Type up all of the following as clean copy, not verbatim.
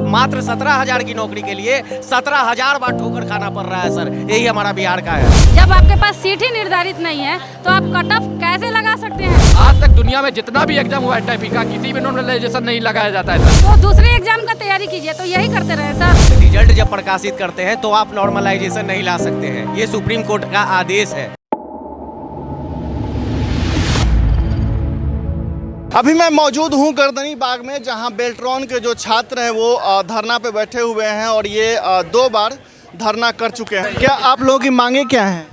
मात्र 17,000 की नौकरी के लिए 17,000 बार ठोकर खाना पड़ रहा है सर। यही हमारा बिहार का है। जब आपके पास सीट ही निर्धारित नहीं है तो आप कट ऑफ कैसे लगा सकते हैं? आज तक दुनिया में जितना भी एग्जाम हुआ है टाइपिंग का, किसी में नॉर्मलाइजेशन नहीं लगाया जाता है सर। तो दूसरे एग्जाम का तैयारी कीजिए, तो यही करते रहे सर। रिजल्ट जब प्रकाशित करते हैं तो आप नॉर्मलाइजेशन नहीं ला सकते हैं, ये सुप्रीम कोर्ट का आदेश है। अभी मैं मौजूद हूँ गर्दनी बाग में, जहाँ बेल्ट्रॉन के जो छात्र हैं वो धरना पे बैठे हुए हैं और ये 2 बार धरना कर चुके हैं। क्या आप लोगों की मांगे क्या हैं?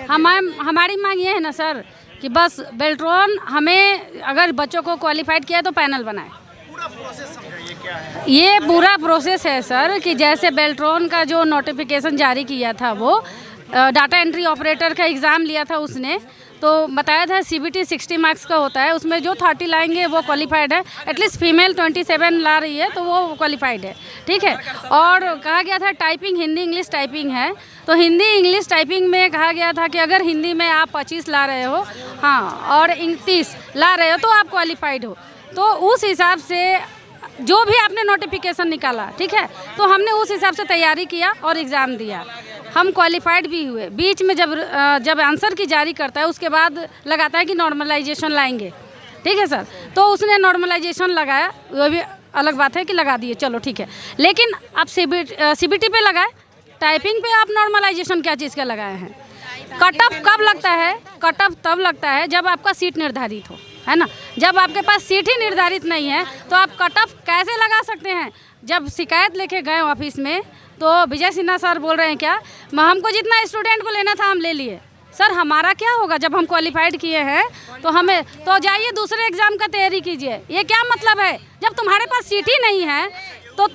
हमारी मांग ये है ना सर कि बस बेल्ट्रॉन हमें अगर बच्चों को क्वालिफाइड किया तो पैनल बनाए। पूरा प्रोसेस समझाइए क्या है? ये पूरा प्रोसेस है सर कि जैसे बेल्ट्रॉन का जो नोटिफिकेशन जारी किया था, वो डाटा एंट्री ऑपरेटर का एग्ज़ाम लिया था उसने, तो बताया था CBT 60 मार्क्स का होता है, उसमें जो 30 लाएंगे वो क्वालिफाइड है। एटलीस्ट फीमेल 27 ला रही है तो वो क्वालिफाइड है, ठीक है। और कहा गया था टाइपिंग हिंदी इंग्लिश टाइपिंग है, तो हिंदी इंग्लिश टाइपिंग में कहा गया था कि अगर हिंदी में आप 25 ला रहे हो, हाँ, और 29 ला रहे हो तो आप क्वालिफाइड हो। तो उस हिसाब से जो भी आपने नोटिफिकेशन निकाला, ठीक है, तो हमने उस हिसाब से तैयारी किया और एग्ज़ाम दिया। हम क्वालिफाइड भी हुए। बीच में जब आंसर की जारी करता है उसके बाद लगाता है कि नॉर्मलाइजेशन लाएंगे, ठीक है सर। तो उसने नॉर्मलाइजेशन लगाया, वो भी अलग बात है कि लगा दिए, चलो ठीक है। लेकिन आप CBT पे लगाए, टाइपिंग पे आप नॉर्मलाइजेशन क्या चीज़ का लगाए हैं? कट ऑफ कब लगता है? कट ऑफ तब लगता है जब आपका सीट निर्धारित हो, है ना। जब आपके पास सीट ही निर्धारित नहीं है तो आप कट ऑफ कैसे लगा सकते हैं? जब शिकायत लेके गए ऑफिस में तो विजय सिन्हा सर बोल रहे हैं क्या, हमको जितना स्टूडेंट को लेना था हम ले लिए। सर हमारा क्या होगा जब हम क्वालिफाइड किए हैं? तो हमें तो जाइए दूसरे एग्ज़ाम का तैयारी कीजिए। ये क्या मतलब है? जब तुम्हारे पास सीट ही नहीं है तो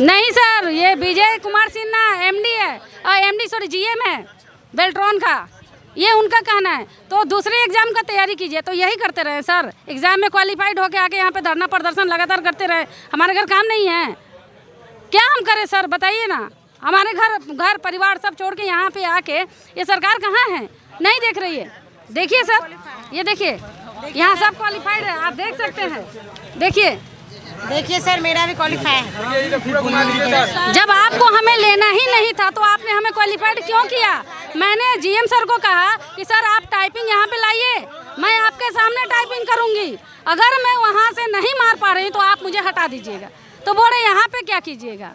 नहीं सर, ये विजय कुमार सिन्हा MD है, GM है बेल्ट्रॉन का, ये उनका कहना है। तो दूसरे एग्जाम का तैयारी कीजिए, तो यही करते रहे सर। एग्जाम में क्वालिफाइड होके आके यहाँ पे धरना प्रदर्शन लगातार करते रहे। हमारे घर काम नहीं है, क्या हम करें सर, बताइए ना। हमारे घर परिवार सब छोड़ के यहाँ पे आके, ये सरकार कहाँ है? नहीं देख रही है। देखिए सर, ये देखिए यहाँ सब क्वालिफाइड है, आप देख सकते हैं। देखिए सर, मेरा भी क्वालिफाई है। जब आपको हमें लेना ही नहीं था तो आपने हमें क्वालिफाइड क्यों किया? मैंने GM सर को कहा कि सर आप टाइपिंग यहाँ पे लाइए, मैं आपके सामने टाइपिंग करूँगी। अगर मैं वहाँ से नहीं मार पा रही तो आप मुझे हटा दीजिएगा। तो बोले यहाँ पे क्या कीजिएगा,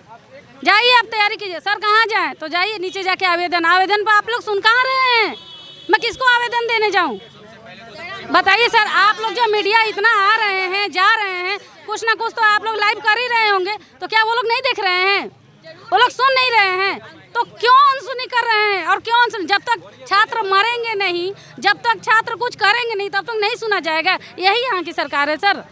जाइए आप तैयारी कीजिए। सर कहाँ जाएँ? तो जाइए नीचे जाके आवेदन पर आप लोग सुन कहाँ रहे हैं? मैं किसको आवेदन देने जाऊँ, बताइए सर। आप लोग जो मीडिया इतना आ रहे हैं, जा रहे हैं, कुछ ना कुछ तो आप लोग लाइव कर ही रहे होंगे, तो क्या वो लोग नहीं देख रहे हैं? वो लोग सुन नहीं रहे हैं तो क्यों अनसुनी कर रहे हैं? और क्यों अनसुनी? जब तक छात्र मरेंगे नहीं, जब तक छात्र कुछ करेंगे नहीं, तब तक नहीं सुना जाएगा। यही यहाँ की सरकार है सर।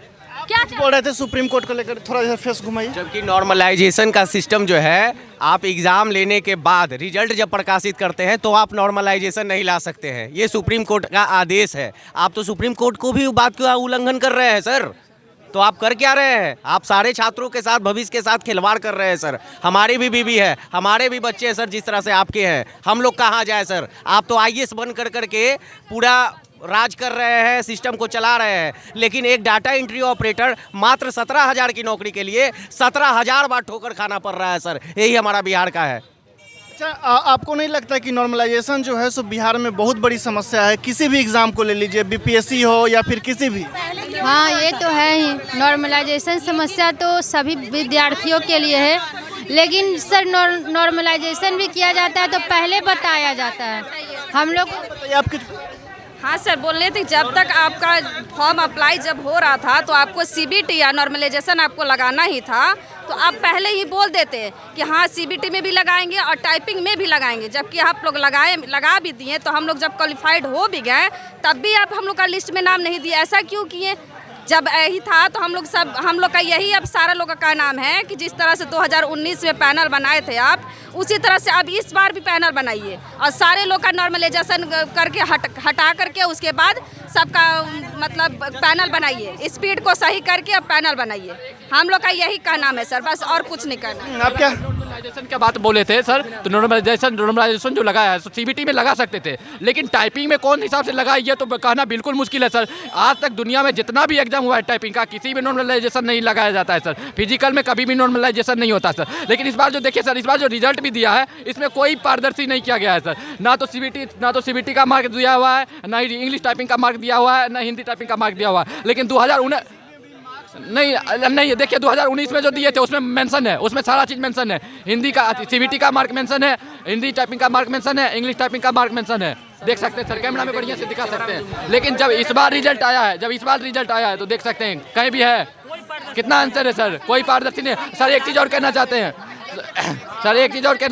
क्या बोल रहे थे सुप्रीम कोर्ट को लेकर? थोड़ा सा फेस घुमाइए। जबकि नॉर्मलाइजेशन का सिस्टम जो है, आप एग्ज़ाम लेने के बाद रिजल्ट जब प्रकाशित करते हैं तो आप नॉर्मलाइजेशन नहीं ला सकते हैं, ये सुप्रीम कोर्ट का आदेश है। आप तो सुप्रीम कोर्ट को भी बात का उल्लंघन कर रहे हैं सर। तो आप कर क्या रहे हैं? आप सारे छात्रों के साथ, भविष्य के साथ खिलवाड़ कर रहे हैं सर। हमारी भी बीवी है, हमारे भी बच्चे हैं सर, जिस तरह से आपके हैं। हम लोग कहाँ जाए सर? आप तो IAS बन कर के पूरा राज कर रहे हैं, सिस्टम को चला रहे हैं। लेकिन एक डाटा एंट्री ऑपरेटर मात्र 17,000 की नौकरी के लिए 17,000 बार ठोकर खाना पड़ रहा है सर। यही हमारा बिहार का है। अच्छा, आपको नहीं लगता कि नॉर्मलाइजेशन जो है सो बिहार में बहुत बड़ी समस्या है? किसी भी एग्जाम को ले लीजिए, BPSC हो या फिर किसी भी। हाँ, ये तो है ही। नॉर्मलाइजेशन समस्या तो सभी विद्यार्थियों के लिए है, लेकिन सर नॉर्मलाइजेशन भी किया जाता है तो पहले बताया जाता है हम लोग। आपके हाँ सर, बोल रहे थे जब तक आपका फॉर्म अप्लाई जब हो रहा था तो आपको CBT या नॉर्मलाइजेशन आपको लगाना ही था, तो आप पहले ही बोल देते कि हाँ CBT में भी लगाएंगे और टाइपिंग में भी लगाएंगे। जबकि आप लोग लगा भी दिए, तो हम लोग जब क्वालिफाइड हो भी गए तब भी आप हम लोग का लिस्ट में नाम नहीं दिए। ऐसा क्यों किए? जब यही था तो हम लोग का यही अब सारा लोगों का नाम है कि जिस तरह से 2019 में पैनल बनाए थे आप, उसी तरह से अब इस बार भी पैनल बनाइए और सारे लोग का नॉर्मलाइजेशन करके हटा करके उसके बाद सबका मतलब पैनल बनाइए। स्पीड को सही करके अब पैनल बनाइए। हम लोग का यही कहना है सर, बस और कुछ नहीं करना। आप क्या? नॉर्मलाइजेशन की बात बोले थे सर, तो नॉर्मलाइजेशन जो लगाया है सीबीटी में लगा सकते थे, लेकिन टाइपिंग में कौन हिसाब से लगाया ये तो कहना बिल्कुल मुश्किल है सर। आज तक दुनिया में जितना भी एग्जाम हुआ है टाइपिंग का, किसी में नॉर्मलाइजेशन नहीं लगाया जाता है सर। फिजिकल में कभी भी नॉर्मलाइजेशन नहीं होता सर। लेकिन इस बार जो देखिए सर, इस बार जो रिजल्ट भी दिया है इसमें कोई पारदर्शी नहीं किया गया है सर। ना तो सीबीटी का मार्क दिया हुआ है, ना ही इंग्लिश टाइपिंग का मार्क दिया हुआ है, ना हिंदी टाइपिंग का मार्क दिया हुआ है। लेकिन 2019 नहीं देखिए 2019 में जो दिए थे उसमें मेंशन है, उसमें सारा चीज़ मेंशन है। हिंदी का सीबीटी का मार्क मेंशन है, हिंदी टाइपिंग का मार्क मेंशन है, इंग्लिश टाइपिंग का मार्क मेंशन है। देख सकते हैं सर, कैमरा में बढ़िया से दिखा सकते हैं। लेकिन जब इस बार रिजल्ट आया है तो देख सकते हैं कहीं भी है कितना आंसर है सर, कोई पारदर्शी नहीं है सर। एक चीज़ और कहना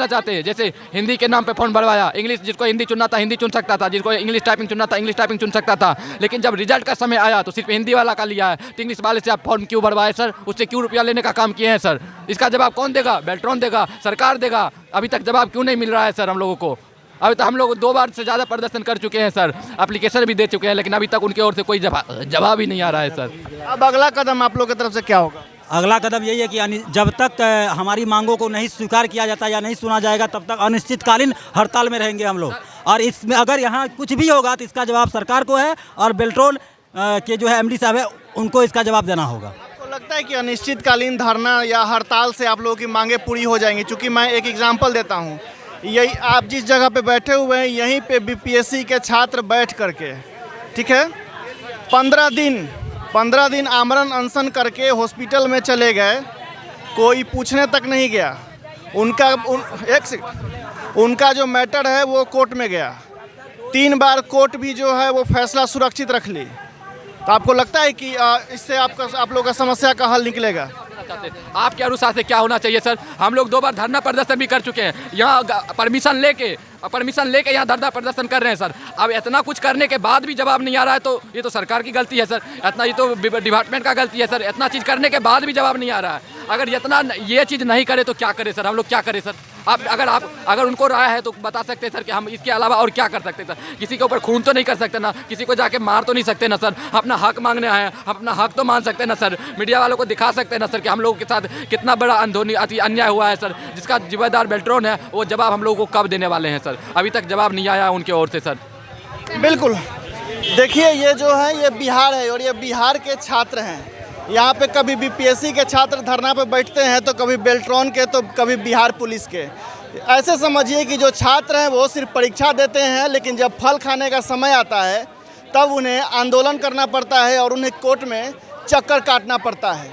चाहते हैं जैसे हिंदी के नाम पे फॉर्म भरवाया, इंग्लिश जिसको हिंदी चुनना था हिंदी चुन सकता था, जिसको इंग्लिश टाइपिंग चुनना था इंग्लिश टाइपिंग चुन सकता था। लेकिन जब रिजल्ट का समय आया तो सिर्फ हिंदी वाला का लिया है। तो इंग्लिश वाले से आप फॉर्म क्यों भरवाए सर? उससे क्यों रुपया लेने का काम किए हैं सर? इसका जवाब कौन देगा? बेल्ट्रॉन देगा, सरकार देगा। अभी तक जवाब क्यों नहीं मिल रहा है सर हम लोगों को? अभी तो हम लोग 2 बार से ज़्यादा प्रदर्शन कर चुके हैं सर, एप्लीकेशन भी दे चुके हैं, लेकिन अभी तक उनकी ओर से कोई जवाब ही नहीं आ रहा है सर। अब अगला कदम आप लोग की तरफ से क्या होगा? अगला कदम यही है कि जब तक हमारी मांगों को नहीं स्वीकार किया जाता या नहीं सुना जाएगा तब तक अनिश्चितकालीन हड़ताल में रहेंगे हम लोग। और इसमें अगर यहाँ कुछ भी होगा तो इसका जवाब सरकार को है और बेल्ट्रॉन के जो है एमडी साहब है उनको इसका जवाब देना होगा। आपको लगता है कि अनिश्चितकालीन धरना या हड़ताल से आप लोगों की मांगें पूरी हो जाएंगी? चूँकि मैं एक एग्जाम्पल देता हूँ, यही आप जिस जगह पे बैठे हुए हैं यहीं पे बीपीएससी के छात्र बैठ करके, ठीक है, 15 दिन आमरण अनशन करके हॉस्पिटल में चले गए, कोई पूछने तक नहीं गया। उनका जो मैटर है वो कोर्ट में गया, 3 बार कोर्ट भी जो है वो फैसला सुरक्षित रख ली। तो आपको लगता है कि इससे आप लोग का समस्या का हल निकलेगा? आपके अनुसार से क्या होना चाहिए सर? हम लोग 2 बार धरना प्रदर्शन भी कर चुके हैं, यहाँ परमिशन लेके यहाँ धरना प्रदर्शन कर रहे हैं सर। अब इतना कुछ करने के बाद भी जवाब नहीं आ रहा है तो ये तो सरकार की गलती है सर, ये तो डिपार्टमेंट का गलती है सर। इतना चीज़ करने के बाद भी जवाब नहीं आ रहा है। अगर इतना ये चीज़ नहीं करे तो क्या करे सर? हम लोग क्या करें सर? अगर उनको राय है तो बता सकते हैं सर कि हम इसके अलावा और क्या कर सकते हैं सर? किसी के ऊपर खून तो नहीं कर सकते ना, किसी को जाके मार तो नहीं सकते ना सर। अपना हक मांगने आए हैं, अपना हक तो मान सकते हैं ना सर। मीडिया वालों को दिखा सकते हैं ना सर कि हम लोगों के साथ कितना बड़ा अन्याय हुआ है सर। जिसका जिम्मेदार बेल्ट्रॉन है वो जवाब हम लोगों को कब देने वाले हैं सर? अभी तक जवाब नहीं आया उनकी ओर से सर। बिल्कुल, देखिए ये जो है ये बिहार है और ये बिहार के छात्र हैं। यहाँ पे कभी बीपीएससी के छात्र धरना पे बैठते हैं तो कभी बेल्ट्रॉन के, तो कभी बिहार पुलिस के। ऐसे समझिए कि जो छात्र हैं वो सिर्फ परीक्षा देते हैं, लेकिन जब फल खाने का समय आता है तब उन्हें आंदोलन करना पड़ता है और उन्हें कोर्ट में चक्कर काटना पड़ता है।